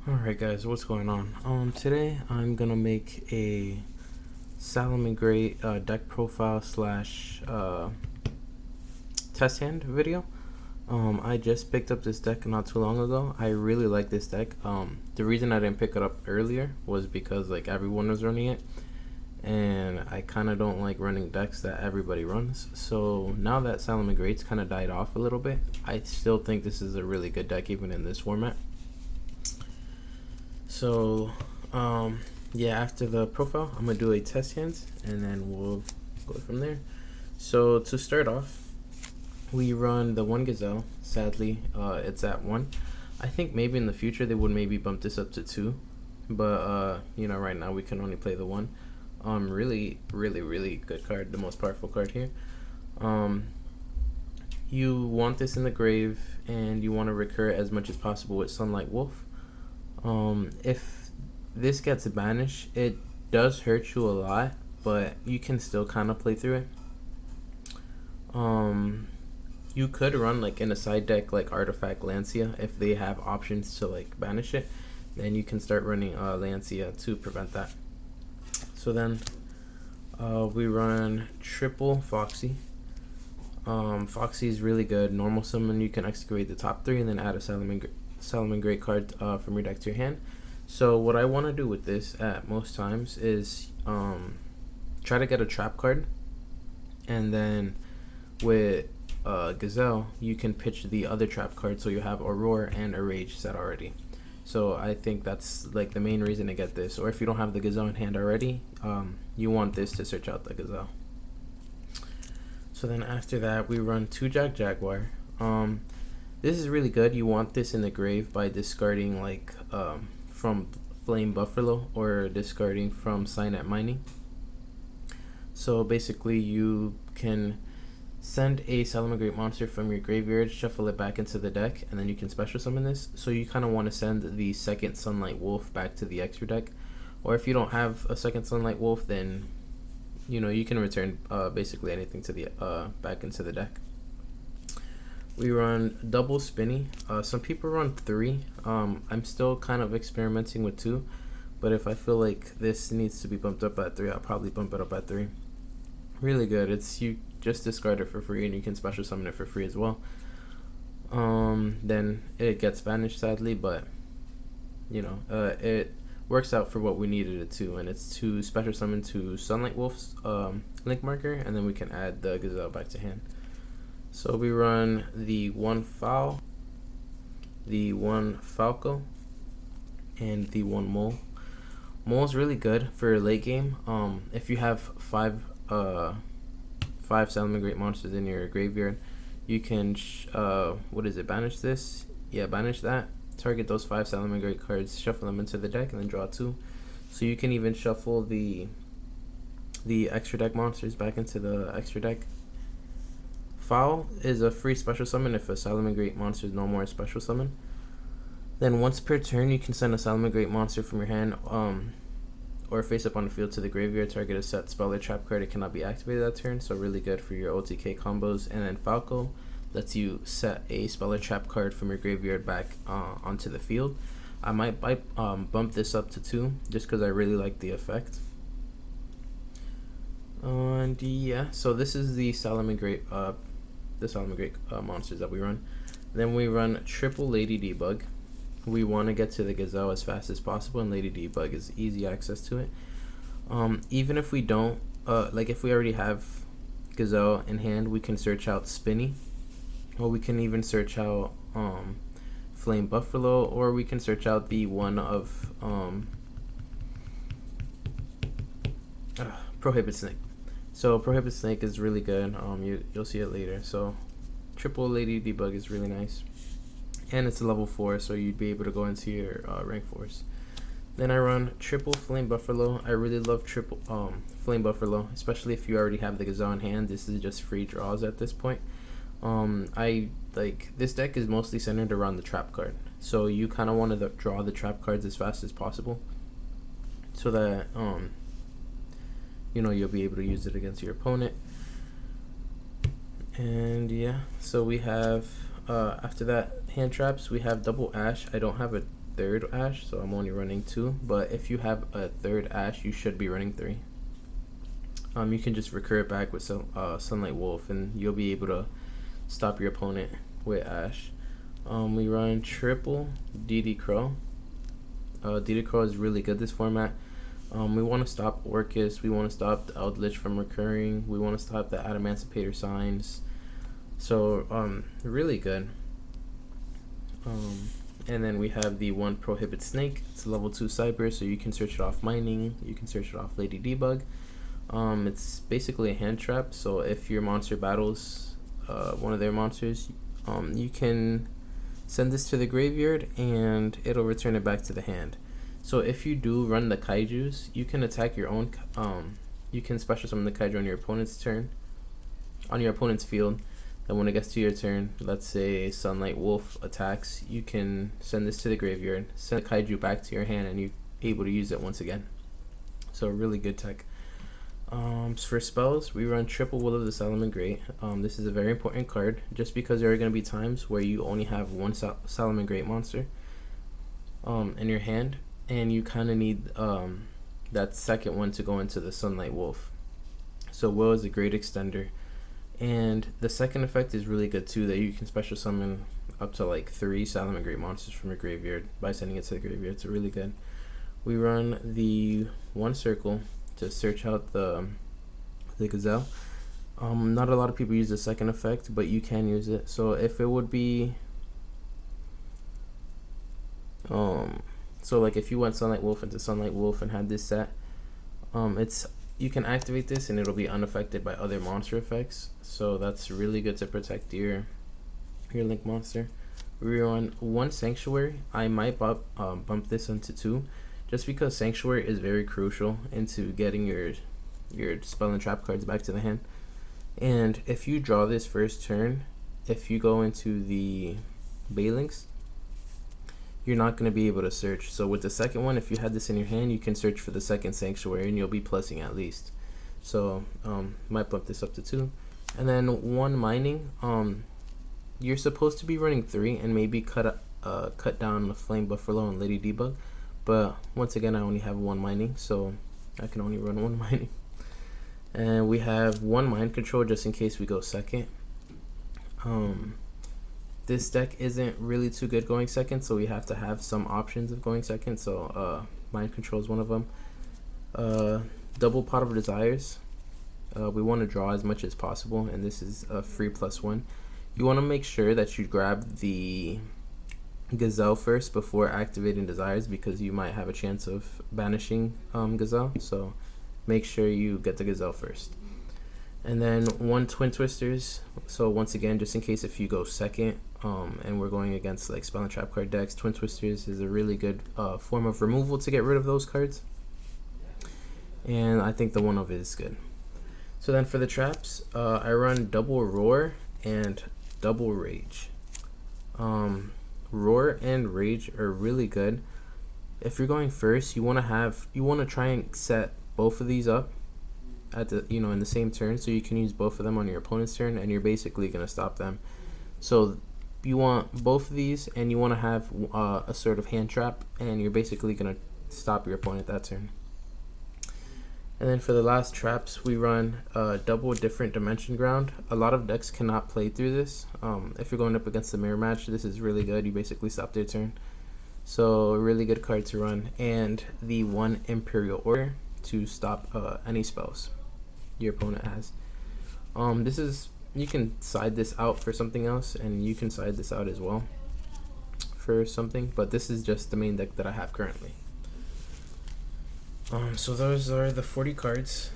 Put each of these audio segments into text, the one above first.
Alright guys, what's going on? Today I'm gonna make a Salamangreat deck profile slash test hand video. I just picked up this deck not too long ago. I really like this deck. The reason I didn't pick it up earlier was because like everyone was running it, and I kind of don't like running decks that everybody runs. So now that Salamangreat's kind of died off a little bit, I still think this is a really good deck even in this format. So, yeah, after the profile, I'm gonna do a test hands, and then we'll go from there. So to start off, we run the one gazelle. Sadly, it's at 1. I think maybe in the future they would maybe bump this up to 2, but you know, right now we can only play the 1. Really good card, the most powerful card here. You want this in the grave, and you want to recur it as much as possible with Sunlight Wolf. If this gets banished, it does hurt you a lot, but you can still kind of play through it. You could run like in a side deck like Artifact Lancia if they have options to like banish it. Then you can start running Lancia to prevent that. So then we run triple Foxy. Foxy is really good. Normal summon, you can excavate the top 3 and then add a Salamangreat card from your deck to your hand. So what I want to do with this at most times is try to get a trap card, and then with Gazelle you can pitch the other trap card, so you have Aurora and a Rage set already. So I think that's like the main reason to get this. Or if you don't have the Gazelle in hand already, you want this to search out the Gazelle. So then after that we run 2 Jaguar. This is really good. You want this in the grave by discarding like from Flame Buffalo or discarding from Signet Mining. So basically you can send a Salamangreat monster from your graveyard, shuffle it back into the deck, and then you can special summon this. So you kind of want to send the second Sunlight Wolf back to the extra deck. Or if you don't have a second Sunlight Wolf, then you know you can return basically anything to the back into the deck. We run double Spinny. Some people run 3. I'm still kind of experimenting with 2, but if I feel like this needs to be bumped up at 3, I'll probably bump it up at 3. Really good. It's you just discard it for free, and you can special summon it for free as well. Then it gets banished sadly, but you know it works out for what we needed it to, and it's to special summon to Sunlight Wolf's link marker, and then we can add the Gazelle back to hand. So we run the 1 Foul, the 1 Falco, and the 1 Mole. Mole is really good for late game. If you have 5 Salamangreat monsters in your graveyard, you can banish this? Yeah, banish that. Target those 5 Salamangreat cards, shuffle them into the deck, and then draw 2. So you can even shuffle the extra deck monsters back into the extra deck. Foul is a free special summon if a Salamangreat monster is no more a special summon. Then once per turn, you can send a Salamangreat monster from your hand or face up on the field to the graveyard. Target a set spell or trap card. It cannot be activated that turn, so really good for your OTK combos. And then Falco lets you set a spell or trap card from your graveyard back onto the field. I might bump this up to 2 just because I really like the effect. And yeah, so this is the Salamangreat monsters that we run. Then we run triple Lady Debug. We want to get to the Gazelle as fast as possible, and Lady Debug is easy access to it. Even if we don't, like if we already have Gazelle in hand, we can search out Spinny, or we can even search out Flame Buffalo, or we can search out the one of Prohibit Snake. So Prohibit Snake is really good. You'll see it later. So triple Lady Debug is really nice, and it's a level 4, so you'd be able to go into your rank 4s. Then I run triple Flame Buffalo. I really love triple Flame Buffalo, especially if you already have the Gazelle in hand. This is just free draws at this point. I like this deck is mostly centered around the trap card, so you kind of want to draw the trap cards as fast as possible, so that you know you'll be able to use it against your opponent. And yeah, so we have after that hand traps, we have double Ash. I don't have a third Ash, so I'm only running 2. But if you have a third Ash, you should be running 3. You can just recur it back with Sunlight Wolf, and you'll be able to stop your opponent with Ash. We run triple DD Crow. DD Crow is really good this format. We want to stop Orcus, we want to stop the Eldritch from recurring, we want to stop the Adamancipator signs. So, really good. And then we have the 1 Prohibit Snake. It's a level 2 Cyber, so you can search it off Mining, you can search it off Lady Debug. It's basically a hand trap, so if your monster battles one of their monsters, you can send this to the graveyard and it'll return it back to the hand. So if you do run the kaijus, you can attack your own, you can special summon the kaiju on your opponent's turn, on your opponent's field. Then when it gets to your turn, let's say Sunlight Wolf attacks, you can send this to the graveyard, send the kaiju back to your hand, and you're able to use it once again. So really good tech. For spells, we run triple Will of the Salamangreat. This is a very important card, just because there are going to be times where you only have one Salamangreat monster in your hand, and you kind of need that second one to go into the Sunlight Wolf. So Will is a great extender, and the second effect is really good too, that you can special summon up to like 3 Salamangreat monsters from your graveyard by sending it to the graveyard. It's really good. We run the 1 circle to search out the gazelle. Not a lot of people use the second effect, but you can use it. So if it would be so like if you went Sunlight Wolf into Sunlight Wolf and had this set, you can activate this and it'll be unaffected by other monster effects, so that's really good to protect your link monster. We run 1 Sanctuary. I might bump this into 2, just because Sanctuary is very crucial into getting your spell and trap cards back to the hand. And if you draw this first turn, if you go into the Balinks, you're not going to be able to search. So with the second one, if you had this in your hand, you can search for the second Sanctuary and you'll be plussing at least. So might bump this up to 2. And then 1 Mining. You're supposed to be running 3 and maybe cut down the Flame Buffalo and Lady Debug. But once again, I only have 1 Mining, so I can only run 1 Mining. And we have 1 Mind Control just in case we go second. This deck isn't really too good going second, so we have to have some options of going second. So Mind Control is one of them. Double Pot of Desires. We want to draw as much as possible, and this is a free +1. You want to make sure that you grab the Gazelle first before activating Desires, because you might have a chance of banishing Gazelle, so make sure you get the Gazelle first. And then 1 Twin Twisters. So once again, just in case if you go second and we're going against like spell and trap card decks, Twin Twisters is a really good form of removal to get rid of those cards, and I think the one of it is good. So then for the traps, I run double Roar and double Rage. Roar and Rage are really good. If you're going first, you want to try and set both of these up at the in the same turn, so you can use both of them on your opponent's turn, and you're basically going to stop them. So you want both of these, and you want to have a sort of hand trap, and you're basically going to stop your opponent that turn. And then for the last traps, we run double Different Dimension Ground. A lot of decks cannot play through this. If you're going up against the mirror match, this is really good. You basically stop their turn. So a really good card to run. And the 1 Imperial Order to stop any spells your opponent has. You can side this out for something else, and you can side this out as well for something, but this is just the main deck that I have currently. So those are the 40 cards.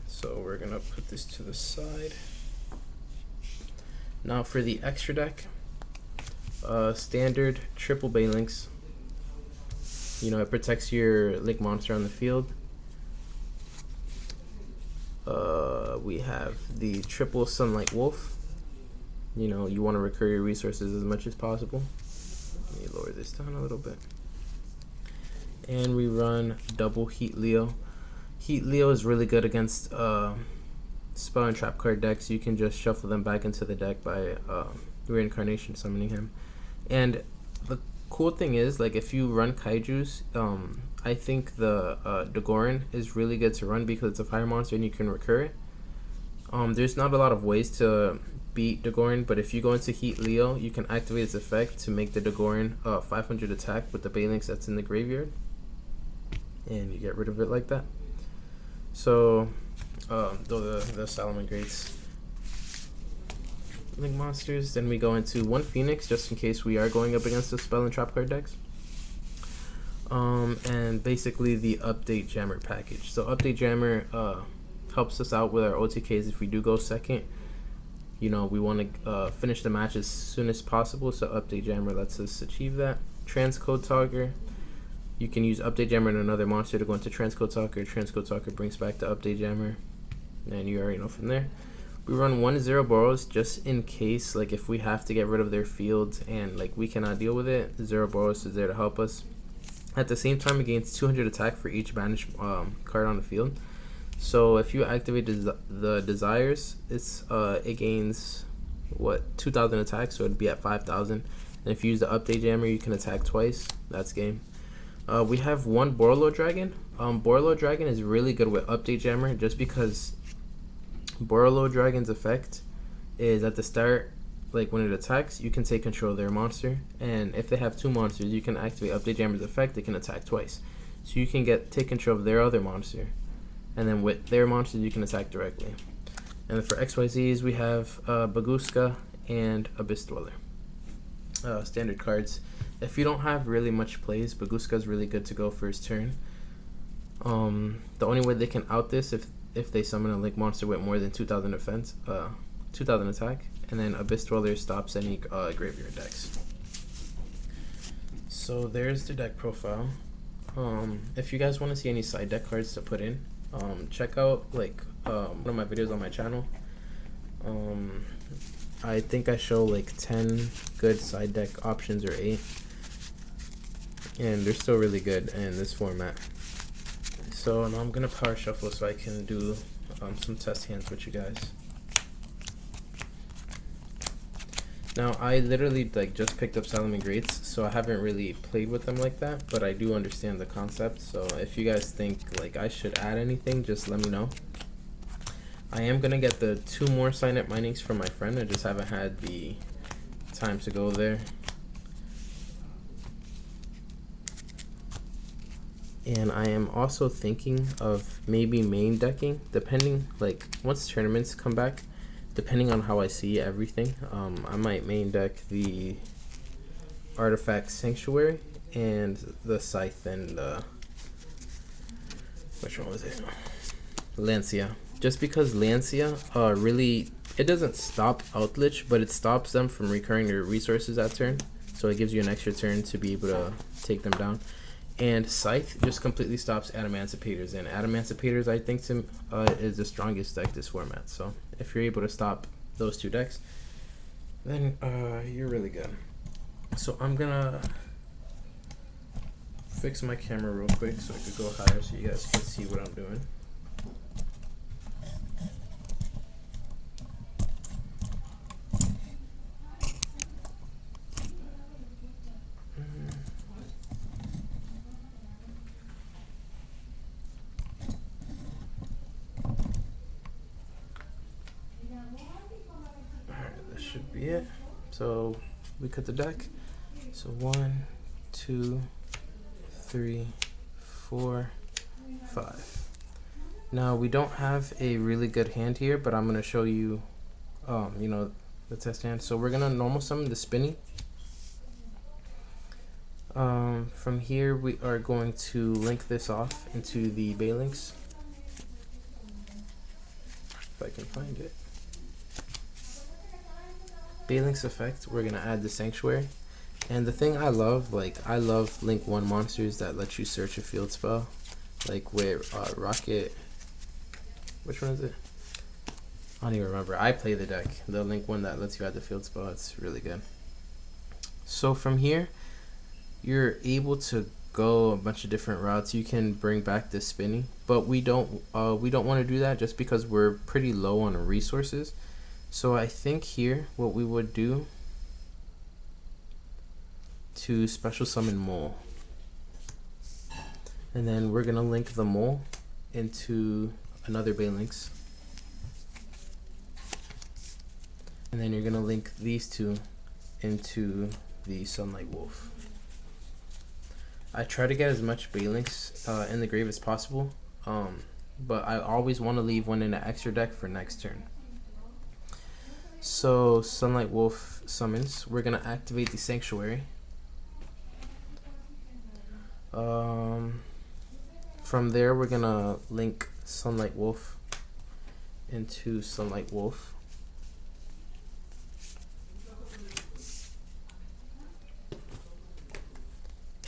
So we're gonna put this to the side. Now for the extra deck, standard triple Balinks. It protects your link monster on the field. We have the triple Sunlight Wolf. You want to recur your resources as much as possible. Let me lower this down a little bit. And we run double Heat Leo. Heat Leo is really good against spell and trap card decks. You can just shuffle them back into the deck by reincarnation summoning him. And the cool thing is, like, if you run kaijus, I think the Dagoran is really good to run because it's a fire monster and you can recur it. There's not a lot of ways to beat Dagoran, but if you go into Heat Leo, you can activate its effect to make the Dagoran 500 attack with the Balinx that's in the graveyard, and you get rid of it like that. So, the Salamangreats link monsters. Then we go into one Phoenix just in case we are going up against the spell and trap card decks. And basically the update jammer package. So update jammer helps us out with our OTKs if we do go second. You know, we want to finish the match as soon as possible, so update jammer lets us achieve that. Transcode Talker. You can use update jammer and another monster to go into Transcode Talker. Transcode Talker brings back the update jammer, and you already know from there. We run 1-0 Boros just in case, like if we have to get rid of their field and like we cannot deal with it, 0 Boros is there to help us. At the same time, it gains 200 attack for each banished card on the field. So if you activate the desires, it gains 2,000 attack, so it'd be at 5,000. And if you use the update jammer, you can attack twice. That's game. We have one Borlo Dragon. Borlo Dragon is really good with update jammer just because Borlo Dragon's effect is at the start, like when it attacks, you can take control of their monster, and if they have two monsters, you can activate update jammer's effect. They can attack twice, so you can take control of their other monster, and then with their monsters you can attack directly. And then for XYZs, we have Baguska and Abyss Dweller. Standard cards. If you don't have really much plays, Baguska is really good to go for his turn. The only way they can out this if they summon a link monster with more than 2,000 defense, 2,000 attack, and then Abyss Dweller stops any graveyard decks. So there's the deck profile. If you guys want to see any side deck cards to put in, check out like one of my videos on my channel. I think I show like 10 good side deck options, or 8, and they're still really good in this format. So now I'm gonna power shuffle so I can do some test hands with you guys. Now I literally like just picked up Salamangreats, so I haven't really played with them like that, but I do understand the concept. So if you guys think like I should add anything, just let me know. I am gonna get the 2 more sign-up minings from my friend. I just haven't had the time to go there. And I am also thinking of maybe main decking, depending, like once tournaments come back, depending on how I see everything. I might main deck the Artifact Sanctuary and the Scythe and which one was it? Lancia. Just because Lancia really, it doesn't stop Outlich, but it stops them from recurring their resources that turn. So it gives you an extra turn to be able to take them down. And Scythe just completely stops Adamancipators, and Adamancipators I think is the strongest deck this format. So if you're able to stop those 2 decks, then you're really good. So I'm gonna fix my camera real quick so I could go higher so you guys can see what I'm doing. Should be it. So we cut the deck. So 1, 2, 3, 4, 5. Now we don't have a really good hand here, but I'm gonna show you, you know, the test hand. So we're gonna normal summon the Spinny. From here we are going to link this off into the Balinx. If I can find it. Balinx effect, we're gonna add the Sanctuary. And the thing I love, like I love link 1 monsters that let you search a field spell, like with Rocket, which one is it? I don't even remember. I play the deck, the link 1 that lets you add the field spell. It's really good. So from here you're able to go a bunch of different routes. You can bring back the Spinny, but we don't want to do that just because we're pretty low on resources. So I think here what we would do to special summon Mole. And then we're gonna link the Mole into another Balinx. And then you're gonna link these two into the Sunlight Wolf. I try to get as much Balinx in the grave as possible, but I always want to leave one in an extra deck for next turn. So Sunlight Wolf summons. We're gonna activate the Sanctuary. From there, we're gonna link Sunlight Wolf into Sunlight Wolf.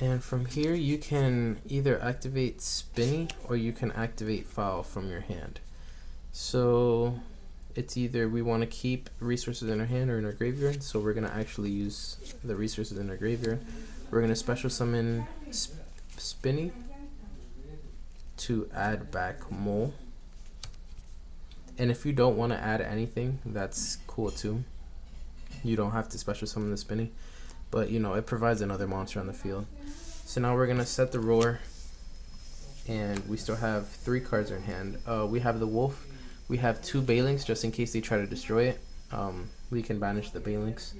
And from here, you can either activate Spinny or you can activate Foul from your hand. So it's either we want to keep resources in our hand or in our graveyard. So we're going to actually use the resources in our graveyard. We're going to special summon Spinny to add back Mole. And if you don't want to add anything, that's cool too. You don't have to special summon the Spinny, but you know, it provides another monster on the field. So now we're gonna set the Roar, and we still have 3 cards in hand. We have the Wolf, we have 2 Balinx just in case they try to destroy it. We can banish the Balinx,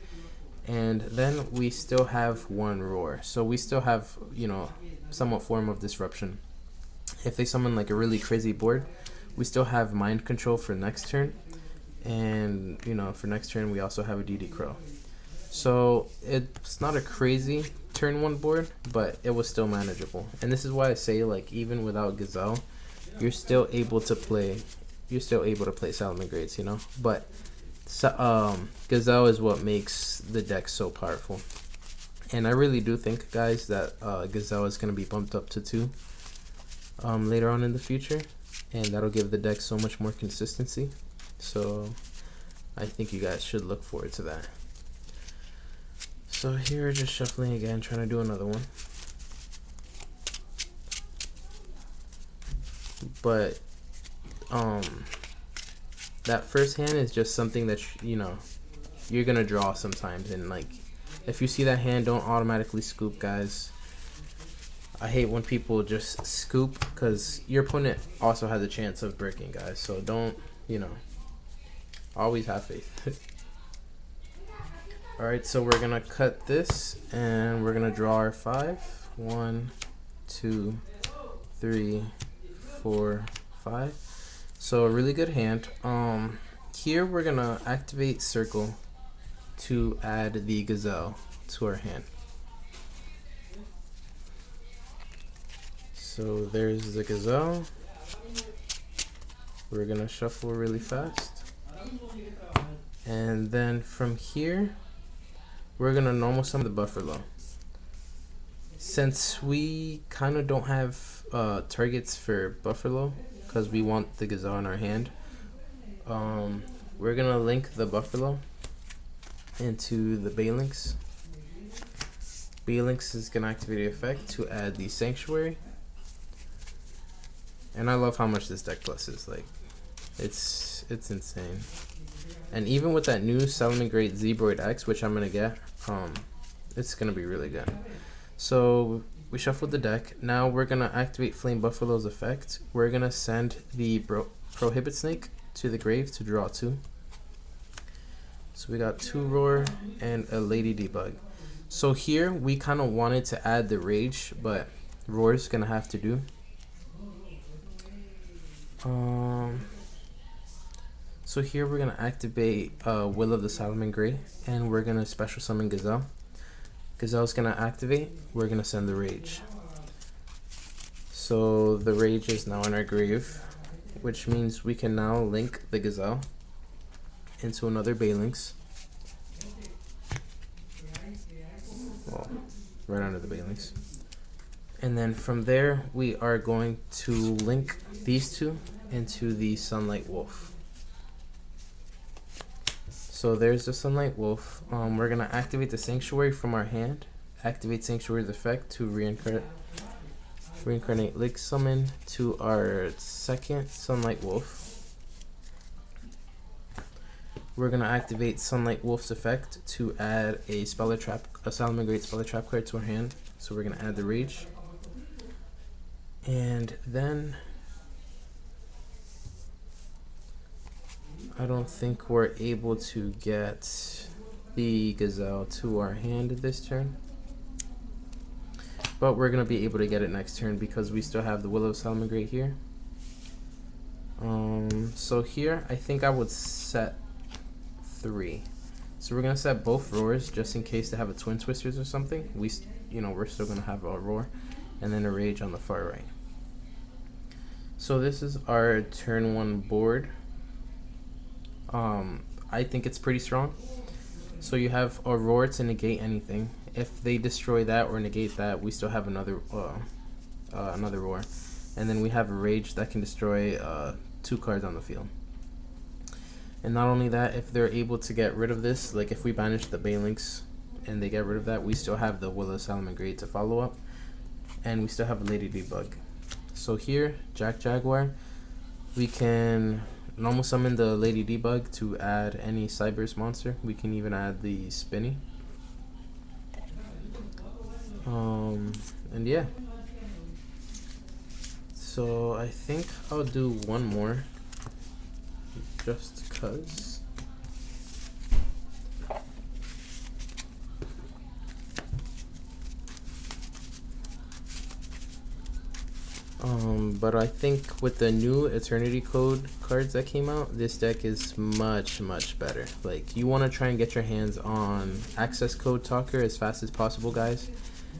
and then we still have 1 Roar. So we still have, you know, somewhat form of disruption. If they summon like a really crazy board, we still have Mind Control for next turn, and you know, for next turn we also have a DD Crow. So it's not a crazy turn 1 board, but it was still manageable. And this is why I say, like, even without Gazelle, you're still able to play Salamangreats, you know. But Gazelle is what makes the deck so powerful. And I really do think, guys, that Gazelle is going to be bumped up to 2 later on in the future, and that'll give the deck so much more consistency. So I think you guys should look forward to that. So here, just shuffling again, trying to do another one. But that first hand is just something that you know you're gonna draw sometimes, and like if you see that hand, don't automatically scoop, guys. I hate when people just scoop because your opponent also has a chance of breaking, guys. So don't, you know, always have faith. Alright, so we're gonna cut this and we're gonna draw our 5. 1, 2, 3, 4, 5. So a really good hand. Here we're gonna activate Circle to add the Gazelle to our hand. So there's the Gazelle. We're gonna shuffle really fast. And then from here, we're gonna normal summon the Buffalo. Since we kind of don't have targets for Buffalo, because we want the Gazelle in our hand, we're gonna link the Buffalo into the Balinx. Balinx is gonna activate the effect to add the Sanctuary. And I love how much this deck pluses. Like, it's insane. And even with that new Salamangreat Zebroid X, which I'm gonna get, it's gonna be really good. So we shuffled the deck. Now we're gonna activate Flame Buffalo's effect. We're gonna send the Prohibit Snake to the grave to draw 2. So we got 2 Roar and a Lady Debug. So here we kind of wanted to add the Rage, but Roar's gonna have to do. So here we're gonna activate Will of the Salamangreat, and we're gonna special summon Gazelle. Gazelle's gonna activate. We're gonna send the Rage. So the Rage is now in our grave, which means we can now link the Gazelle into another Balinx. Well, right under the Balinx. And then from there, we are going to link these 2 into the Sunlight Wolf. So there's the Sunlight Wolf. We're gonna activate the Sanctuary from our hand. Activate Sanctuary's effect to reincarnate Lake Summon to our second Sunlight Wolf. we're gonna activate Sunlight Wolf's effect to add a Salamangreat Speller Trap card to our hand. So we're gonna add the Rage, and then I don't think we're able to get the Gazelle to our hand this turn, but we're gonna be able to get it next turn because we still have the Willow Salamangreat here. So here I think I would set 3. So we're gonna set both roars just in case they have a Twin Twisters or something. We're still gonna have a roar, and then a Rage on the far right. So this is our turn 1 board. I think it's pretty strong. So you have a roar to negate anything. If they destroy that or negate that, we still have another roar, and then we have a Rage that can destroy 2 cards on the field. And not only that, if they're able to get rid of this, like if we banish the Balinks and they get rid of that, we still have the Willow Salamangreat to follow up, and we still have a Lady Debug. So here, Jaguar, we can normal summon the Lady Debug to add any Cyberse monster. We can even add the Spinny. And yeah. So I think I'll do one more, just cause. But I think with the new Eternity Code cards that came out, this deck is much better. Like, you want to try and get your hands on Access Code Talker as fast as possible, guys,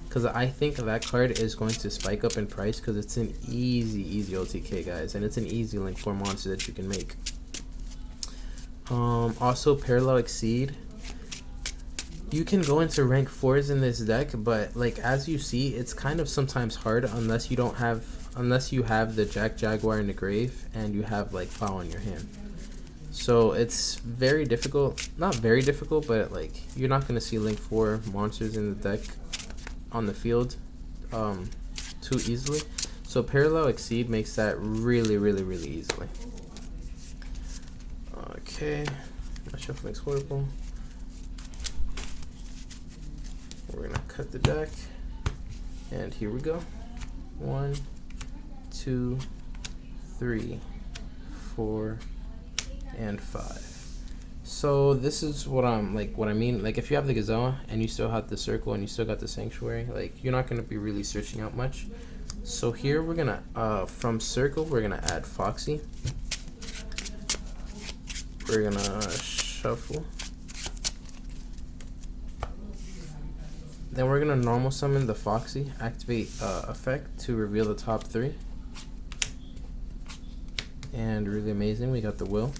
because I think that card is going to spike up in price because it's an easy OTK, guys, and it's an easy link 4 monster that you can make. Also, Parallel Exceed. You can go into rank 4s in this deck, but like as you see, it's kind of sometimes hard unless you have the Jaguar in the grave and you have like Plow in your hand. So it's very difficult, not very difficult, but like you're not going to see link 4 monsters in the deck on the field too easily. So Parallel Exceed makes that really easily. Okay, my shuffling's horrible. We're gonna cut the deck, and here we go. 1, 2, 3, 4, and 5. So this is what I mean. Like if you have the Gazelle and you still have the Circle and you still got the Sanctuary, like you're not gonna be really searching out much. So here we're gonna from Circle we're gonna add Foxy. We're gonna shuffle. Then we're gonna normal summon the Foxy, activate effect to reveal the top 3. And really amazing, we got the Will.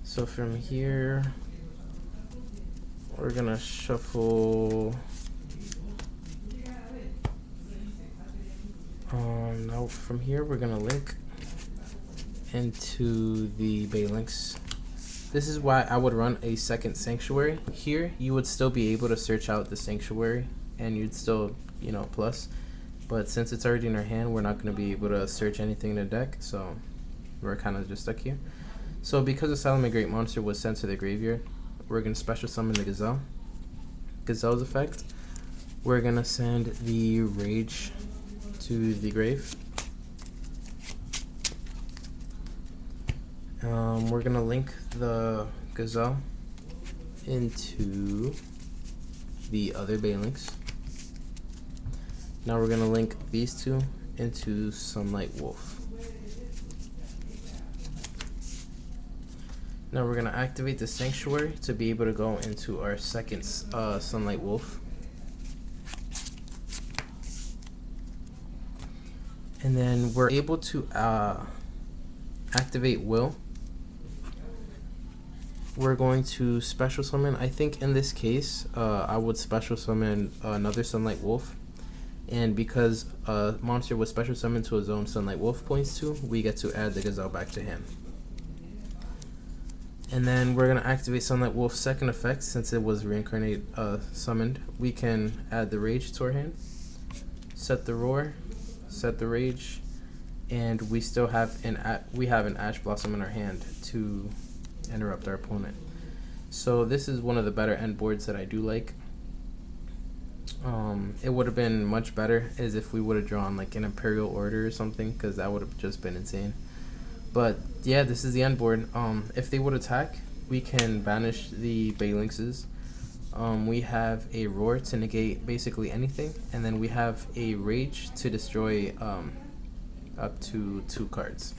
So from here, we're gonna shuffle. Now from here, we're gonna link into the Balinks. This is why I would run a second Sanctuary. Here, you would still be able to search out the Sanctuary, and you'd still, plus. But since it's already in our hand, we're not going to be able to search anything in the deck, so we're kind of just stuck here. So because the Salamangreat monster was sent to the graveyard, we're going to special summon the Gazelle. Gazelle's effect, we're going to send the Rage to the grave. We're gonna link the Gazelle into the other Balinks. Now we're gonna link these 2 into Sunlight Wolf. Now we're gonna activate the Sanctuary to be able to go into our second Sunlight Wolf. And then we're able to activate Will. We're going to special summon. I think in this case, I would special summon another Sunlight Wolf. And because a monster was special summoned to his own Sunlight Wolf points to, we get to add the Gazelle back to hand. And then we're going to activate Sunlight Wolf's second effect. Since it was reincarnate summoned, we can add the Rage to our hand. Set the Roar, set the Rage, and we still have an Ash Blossom in our hand to interrupt our opponent. So this is one of the better end boards that I do like. It would have been much better as if we would have drawn like an Imperial Order or something, because that would have just been insane. But yeah, this is the end board. If they would attack, we can banish the Phalanxes. We have a Roar to negate basically anything, and then we have a Rage to destroy up to 2 cards.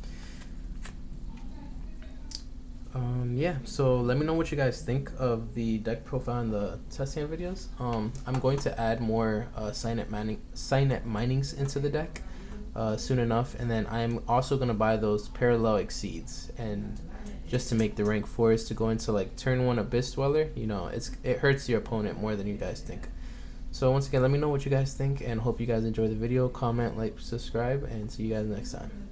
Yeah, so let me know what you guys think of the deck profile in the test hand videos. I'm going to add more Signet Minings into the deck soon enough, and then I'm also going to buy those Parallel Exceeds, and just to make the rank 4s to go into like turn 1 Abyss Dweller. You know, it hurts your opponent more than you guys think. So once again, let me know what you guys think, and hope you guys enjoy the video. Comment, like, subscribe, and see you guys next time.